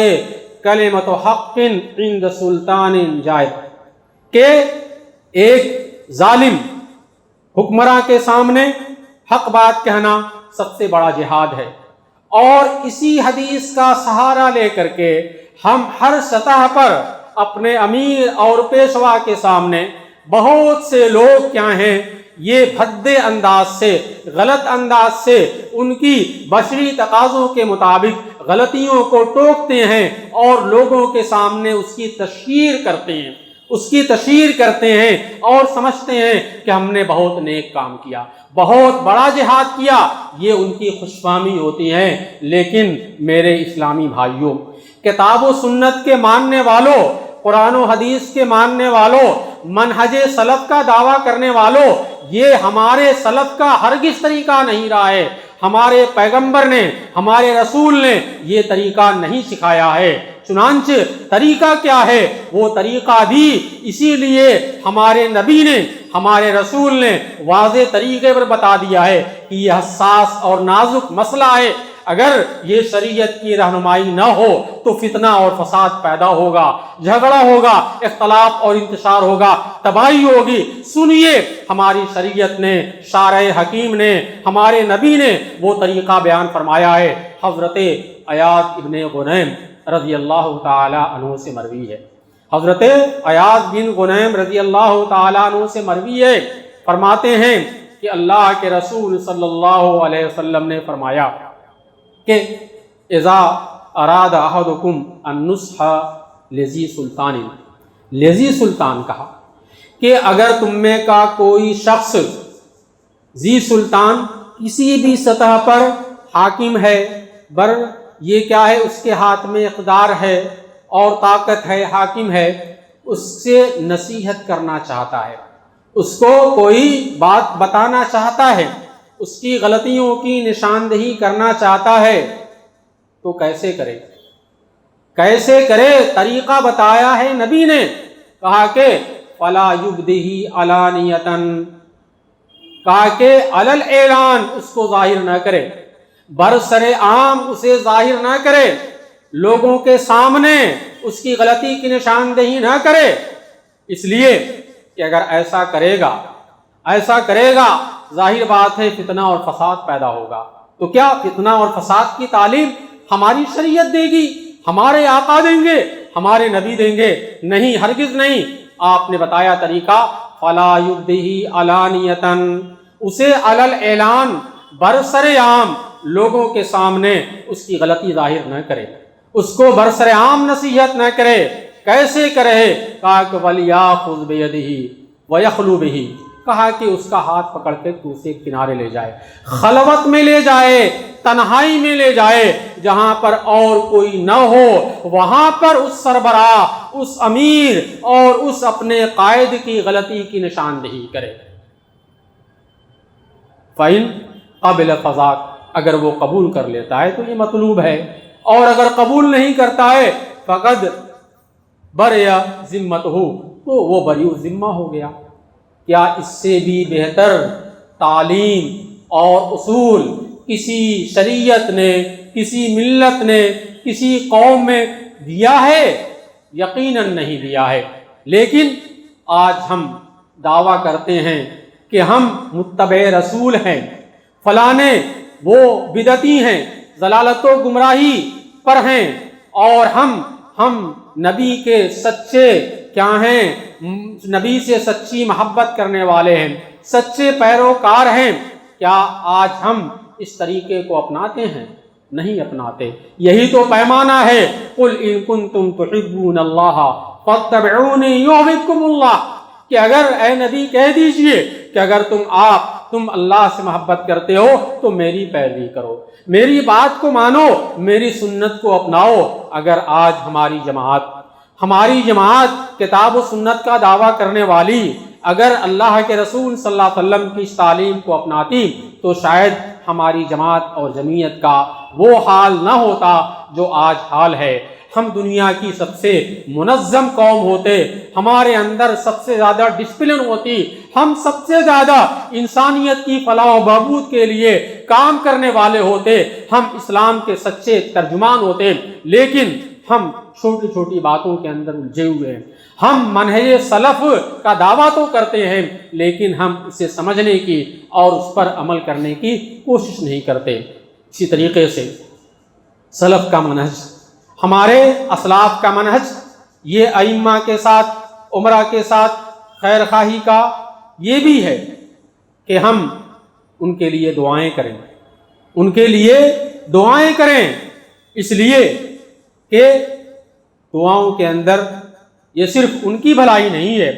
کلمۃ حق عند سلطان جائر، کہ ایک ظالم حکمراں کے سامنے حق بات کہنا سب سے بڑا جہاد ہے۔ اور اسی حدیث کا سہارا لے کر کے ہم ہر سطح پر اپنے امیر اور پیشوا کے سامنے بہت سے لوگ کیا ہیں، یہ بھدے انداز سے، غلط انداز سے ان کی بشری تقاضوں کے مطابق غلطیوں کو ٹوکتے ہیں اور لوگوں کے سامنے اس کی تشہیر کرتے ہیں اور سمجھتے ہیں کہ ہم نے بہت نیک کام کیا، بہت بڑا جہاد کیا، یہ ان کی خوشفہمی ہوتی ہے۔ لیکن میرے اسلامی بھائیوں، کتاب و سنت کے ماننے والوں، قرآن و حدیث کے ماننے والوں، منہج سلف کا دعویٰ کرنے والوں، یہ ہمارے سلف کا ہرگز طریقہ نہیں رہا ہے۔ ہمارے پیغمبر نے، ہمارے رسول نے یہ طریقہ نہیں سکھایا ہے۔ چنانچہ طریقہ کیا ہے؟ وہ طریقہ بھی اسی لیے ہمارے نبی نے، ہمارے رسول نے واضح طریقے پر بتا دیا ہے کہ یہ حساس اور نازک مسئلہ ہے، اگر یہ شریعت کی رہنمائی نہ ہو تو فتنہ اور فساد پیدا ہوگا، جھگڑا ہوگا، اختلاف اور انتشار ہوگا، تباہی ہوگی۔ سنیے، ہماری شریعت نے، شارع حکیم نے، ہمارے نبی نے وہ طریقہ بیان فرمایا ہے۔ حضرت ایاز ابن غنیم رضی اللہ تعالی عنہ سے مروی ہے، حضرت ایاز بن غنیم رضی اللہ تعالی عنہ سے مروی ہے، فرماتے ہیں کہ اللہ کے رسول صلی اللہ علیہ وسلم نے فرمایا کہ اذا اراد احدکم النصح لذی سلطان لذی سلطان کہا کہ اگر تم میں کا کوئی شخص ذی سلطان کسی بھی سطح پر حاکم ہے، یہ کیا ہے، اس کے ہاتھ میں اقتدار ہے اور طاقت ہے، حاکم ہے، اس سے نصیحت کرنا چاہتا ہے، اس کو کوئی بات بتانا چاہتا ہے، اس کی غلطیوں کی نشاندہی کرنا چاہتا ہے، تو کیسے کرے؟ کیسے کرے؟ طریقہ بتایا ہے نبی نے، کہا کہ فلا یبدہ علانیۃً، کہا کہ علل اعلان، اس کو ظاہر نہ کرے، برسر عام اسے ظاہر نہ کرے، لوگوں کے سامنے اس کی غلطی کی نشاندہی نہ کرے، اس لیے کہ اگر ایسا کرے گا ظاہر بات ہے فتنہ اور فساد پیدا ہوگا۔ تو کیا فتنہ اور فساد کی تعلیم ہماری شریعت دے گی، ہمارے آقا دیں گے، ہمارے نبی دیں گے؟ نہیں، ہرگز نہیں۔ آپ نے بتایا طریقہ، فلا یبدہ علانیۃً، اسے علل اعلان، برسر عام لوگوں کے سامنے اس کی غلطی ظاہر نہ کرے، اس کو برسر عام نصیحت نہ کرے۔ کیسے کرے؟ کہا کہ وَلْيَأْخُذْ بِيَدِهِ وَيَخْلُو بِهِ، کہا کہ اس کا ہاتھ پکڑ کے دوسرے کنارے لے جائے، خلوت میں لے جائے، تنہائی میں لے جائے، جہاں پر اور کوئی نہ ہو، وہاں پر اس سربراہ، اس امیر اور اس اپنے قائد کی غلطی کی نشاندہی کرے۔ فَإِنْ قَبِلَ فَذَاكَ، اگر وہ قبول کر لیتا ہے تو یہ مطلوب ہے، اور اگر قبول نہیں کرتا ہے فقد بَرِئَ ذِمَّتُهُ، تو وہ بری ذمہ ہو گیا۔ کیا اس سے بھی بہتر تعلیم اور اصول کسی شریعت نے، کسی ملت نے، کسی قوم میں دیا ہے؟ یقیناً نہیں دیا ہے۔ لیکن آج ہم دعویٰ کرتے ہیں کہ ہم متبع رسول ہیں، فلانے وہ بدعتی ہیں، ضلالت و گمراہی پر ہیں، اور ہم نبی کے سچے کیا ہیں، نبی سے سچی محبت کرنے والے ہیں، سچے پیروکار ہیں۔ کیا آج ہم اس طریقے کو اپناتے ہیں؟ نہیں اپناتے۔ یہی تو پیمانہ ہے، قُلْ إِن كُنتُمْ تُحِبُّونَ اللَّهَ فَاتَّبِعُونِي يُحْبِبْكُمُ اللَّهُ، کہ اگر اے نبی کہہ دیجئے کہ اگر تم اللہ سے محبت کرتے ہو تو میری پیروی کرو، میری بات کو مانو، میری سنت کو اپناؤ۔ اگر آج ہماری جماعت کتاب و سنت کا دعویٰ کرنے والی اگر اللہ کے رسول صلی اللہ علیہ وسلم کی اس تعلیم کو اپناتی تو شاید ہماری جماعت اور جمعیت کا وہ حال نہ ہوتا جو آج حال ہے۔ ہم دنیا کی سب سے منظم قوم ہوتے، ہمارے اندر سب سے زیادہ ڈسپلن ہوتی، ہم سب سے زیادہ انسانیت کی فلاح و بہبود کے لیے کام کرنے والے ہوتے، ہم اسلام کے سچے ترجمان ہوتے، لیکن ہم چھوٹی چھوٹی باتوں کے اندر الجھے ہوئے ہیں۔ ہم منہج سلف کا دعویٰ تو کرتے ہیں لیکن ہم اسے سمجھنے کی اور اس پر عمل کرنے کی کوشش نہیں کرتے۔ اسی طریقے سے سلف کا منہج، ہمارے اسلاف کا منہج، یہ ائمہ کے ساتھ، عمرہ کے ساتھ خیر خواہی کا یہ بھی ہے کہ ہم ان کے لیے دعائیں کریں، ان کے لیے دعائیں کریں، اس لیے کہ دعاؤں کے اندر یہ صرف ان کی بھلائی نہیں ہے۔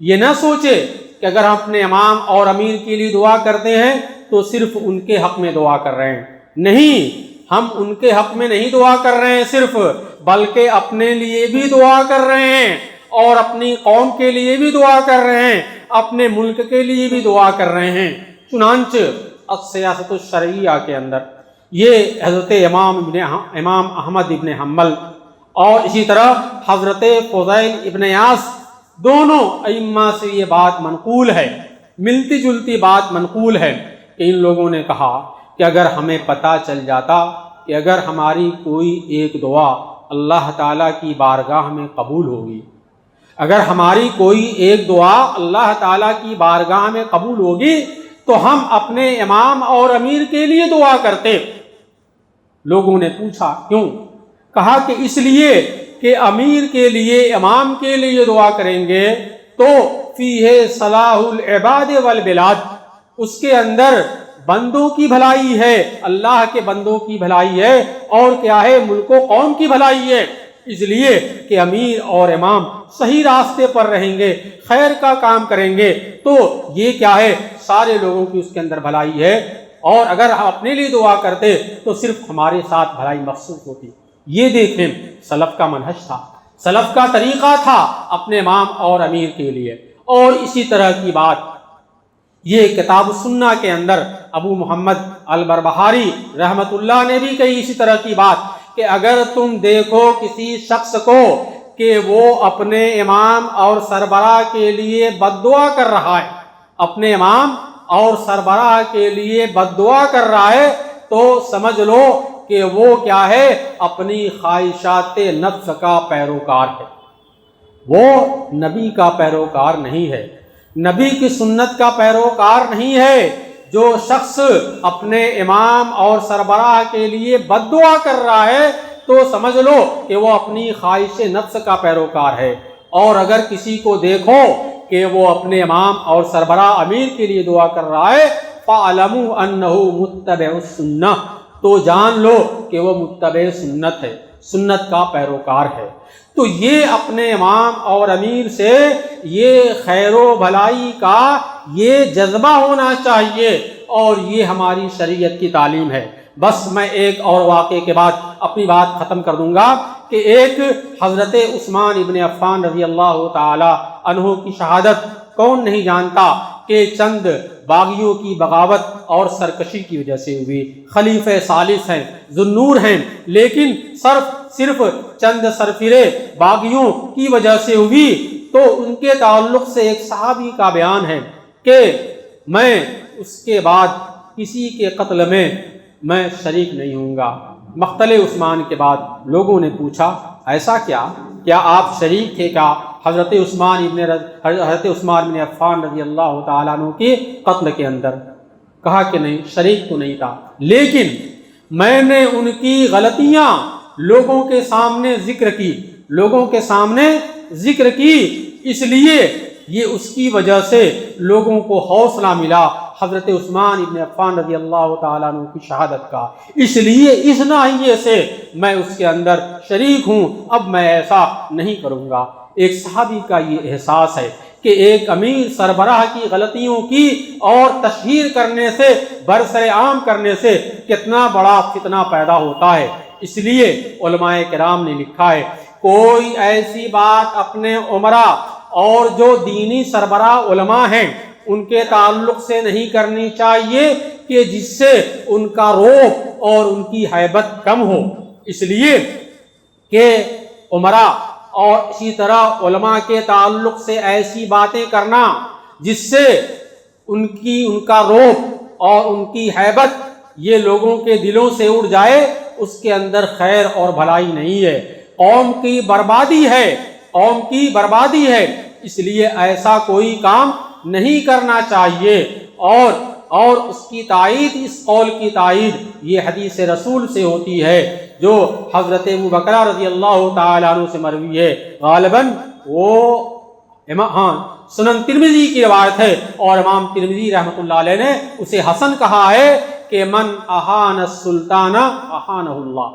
یہ نہ سوچے کہ اگر ہم اپنے امام اور امیر کے لیے دعا کرتے ہیں تو صرف ان کے حق میں دعا کر رہے ہیں، نہیں، ہم ان کے حق میں نہیں دعا کر رہے ہیں صرف، بلکہ اپنے لیے بھی دعا کر رہے ہیں اور اپنی قوم کے لیے بھی دعا کر رہے ہیں، اپنے ملک کے لیے بھی دعا کر رہے ہیں۔ چنانچہ السیاست الشرعیہ کے اندر یہ حضرت امام احمد ابن حنبل اور اسی طرح حضرت فضیل ابن عیاض دونوں ائمہ سے یہ بات منقول ہے، ملتی جلتی بات منقول ہے کہ ان لوگوں نے کہا کہ اگر ہمیں پتہ چل جاتا کہ اگر ہماری کوئی ایک دعا اللہ تعالیٰ کی بارگاہ میں قبول ہوگی، اگر ہماری کوئی ایک دعا اللہ تعالیٰ کی بارگاہ میں قبول ہوگی تو ہم اپنے امام اور امیر کے لیے دعا کرتے۔ لوگوں نے پوچھا کیوں؟ کہا کہ اس لیے کہ امیر کے لیے، امام کے لیے دعا کریں گے تو فیہ صلاح العباد والبلاد، اس کے اندر بندوں کی بھلائی ہے، اللہ کے بندوں کی بھلائی ہے، اور کیا ہے، ملک و قوم کی بھلائی ہے۔ اس لیے کہ امیر اور امام صحیح راستے پر رہیں گے، خیر کا کام کریں گے تو یہ کیا ہے، سارے لوگوں کی اس کے اندر بھلائی ہے، اور اگر ہم اپنے لیے دعا کرتے تو صرف ہمارے ساتھ بھلائی مخصوص ہوتی۔ یہ دیکھیں سلف کا منہج تھا، سلف کا طریقہ تھا اپنے امام اور امیر کے لیے۔ اور اسی طرح کی بات یہ کتاب السنہ کے اندر ابو محمد البربہاری رحمت اللہ نے بھی کہی اسی طرح کی بات کہ اگر تم دیکھو کسی شخص کو کہ وہ اپنے امام اور سربراہ کے لیے بد دعا کر رہا ہے، اپنے امام اور سربراہ کے لیے بد دعا کر رہا ہے، تو سمجھ لو کہ وہ کیا ہے، اپنی خواہشات نفس کا پیروکار ہے، وہ نبی کا پیروکار نہیں ہے، نبی کی سنت کا پیروکار نہیں ہے۔ جو شخص اپنے امام اور سربراہ کے لیے بد دعا کر رہا ہے تو سمجھ لو کہ وہ اپنی خواہش نفس کا پیروکار ہے۔ اور اگر کسی کو دیکھو کہ وہ اپنے امام اور سربراہ امیر کے لیے دعا کر رہا ہے فَاعْلَمُوا أَنَّهُ مُتَّبِعُ السُّنَّةِ، تو جان لو کہ وہ متبع سنت ہے، سنت کا پیروکار ہے۔ تو یہ اپنے امام اور امیر سے یہ خیر و بھلائی کا یہ جذبہ ہونا چاہیے، اور یہ ہماری شریعت کی تعلیم ہے۔ بس میں ایک اور واقعے کے بعد اپنی بات ختم کر دوں گا کہ ایک حضرت عثمان ابن عفان رضی اللہ تعالی عنہ کی شہادت کون نہیں جانتا کہ چند باغیوں کی بغاوت اور سرکشی کی وجہ سے ہوئی۔ خلیفہ ثالث ہیں، ذو النور ہیں، لیکن صرف چند سرفرے باغیوں کی وجہ سے ہوئی۔ تو ان کے تعلق سے ایک صحابی کا بیان ہے کہ میں اس کے بعد کسی کے قتل میں شریک نہیں ہوں گا۔ مقتل عثمان کے بعد لوگوں نے پوچھا ایسا کیا آپ شریک تھے کیا حضرت عثمان بن عفان رضی اللہ تعالیٰ عنہ کے قتل کے اندر؟ کہا کہ نہیں، شریک تو نہیں تھا، لیکن میں نے ان کی غلطیاں لوگوں کے سامنے ذکر کی، اس لیے یہ اس کی وجہ سے لوگوں کو حوصلہ ملا حضرت عثمان ابن عفان رضی اللہ تعالیٰ عنہ کی شہادت کا، اس لیے اس ناحیے سے میں اس کے اندر شریک ہوں، اب میں ایسا نہیں کروں گا۔ ایک صحابی کا یہ احساس ہے کہ ایک امیر سربراہ کی غلطیوں کی اور تشہیر کرنے سے، برسر عام کرنے سے کتنا بڑا فتنہ پیدا ہوتا ہے۔ اس لیے علماء کرام نے لکھا ہے کوئی ایسی بات اپنے عمرا اور جو دینی سربراہ علماء ہیں ان کے تعلق سے نہیں کرنی چاہیے کہ جس سے ان کا رعب اور ان کی ہیبت کم ہو، اس لیے کہ عمرا اور اسی طرح علماء کے تعلق سے ایسی باتیں کرنا جس سے ان کا رعب اور ان کی ہیبت یہ لوگوں کے دلوں سے اڑ جائے، اس کے اندر خیر اور بھلائی نہیں ہے، قوم کی بربادی ہے، اس لیے ایسا کوئی کام نہیں کرنا چاہیے۔ اور اس کی تائید، اس قول کی تائید یہ حدیث رسول سے ہوتی ہے جو حضرت ابوبکر رضی اللہ تعالیٰ عنہ سے مروی ہے، غالباً وہ سنن ترمذی کی روایت ہے، اور امام ترمذی رحمۃ اللہ علیہ نے اسے حسن کہا ہے کہ من اہان السلطان اہانہ اللہ،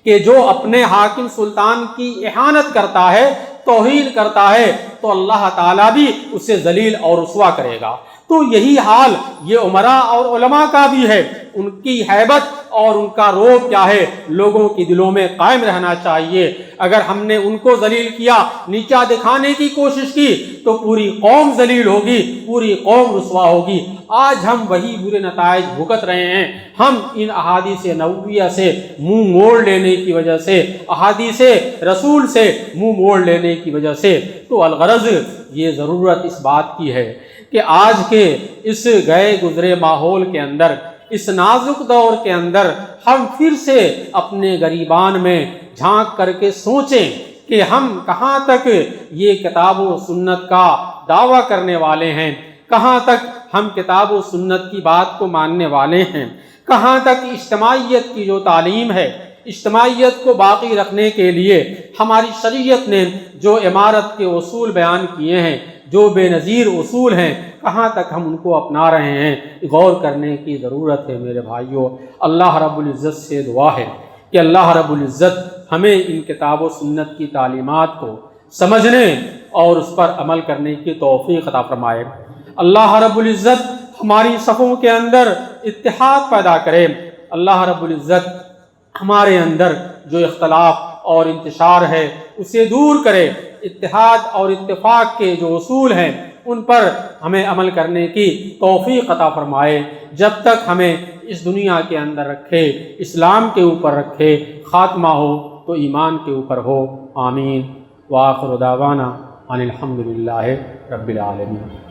کہ جو اپنے حاکم سلطان کی اہانت کرتا ہے، توہین کرتا ہے، تو اللہ تعالیٰ بھی اسے ذلیل اور رسوا کرے گا۔ تو یہی حال یہ عمراء اور علماء کا بھی ہے، ان کی ہیبت اور ان کا رعب کیا ہے، لوگوں کے دلوں میں قائم رہنا چاہیے۔ اگر ہم نے ان کو ذلیل کیا، نیچا دکھانے کی کوشش کی، تو پوری قوم ذلیل ہوگی، پوری قوم رسوا ہوگی۔ آج ہم وہی برے نتائج بھگت رہے ہیں۔ ہم ان احادیث نبویہ سے منہ موڑ لینے کی وجہ سے، احادیث رسول سے منہ موڑ لینے کی وجہ سے، تو الغرض یہ ضرورت اس بات کی ہے کہ آج کے اس گئے گزرے ماحول کے اندر، اس نازک دور کے اندر ہم پھر سے اپنے گریبان میں جھانک کر کے سوچیں کہ ہم کہاں تک یہ کتاب و سنت کا دعویٰ کرنے والے ہیں، کہاں تک ہم کتاب و سنت کی بات کو ماننے والے ہیں، کہاں تک اجتماعیت کی جو تعلیم ہے، اجتماعیت کو باقی رکھنے کے لیے ہماری شریعت نے جو عمارت کے اصول بیان کیے ہیں، جو بے نظیر اصول ہیں، کہاں تک ہم ان کو اپنا رہے ہیں، غور کرنے کی ضرورت ہے میرے بھائیوں۔ اللہ رب العزت سے دعا ہے کہ اللہ رب العزت ہمیں ان کتاب و سنت کی تعلیمات کو سمجھنے اور اس پر عمل کرنے کی توفیق عطا فرمائے۔ اللہ رب العزت ہماری صفوں کے اندر اتحاد پیدا کرے۔ اللہ رب العزت ہمارے اندر جو اختلاف اور انتشار ہے اسے دور کرے۔ اتحاد اور اتفاق کے جو اصول ہیں ان پر ہمیں عمل کرنے کی توفیق عطا فرمائے۔ جب تک ہمیں اس دنیا کے اندر رکھے، اسلام کے اوپر رکھے، خاتمہ ہو تو ایمان کے اوپر ہو۔ آمین۔ وآخر دعوانا ان الحمد للہ رب العالمین۔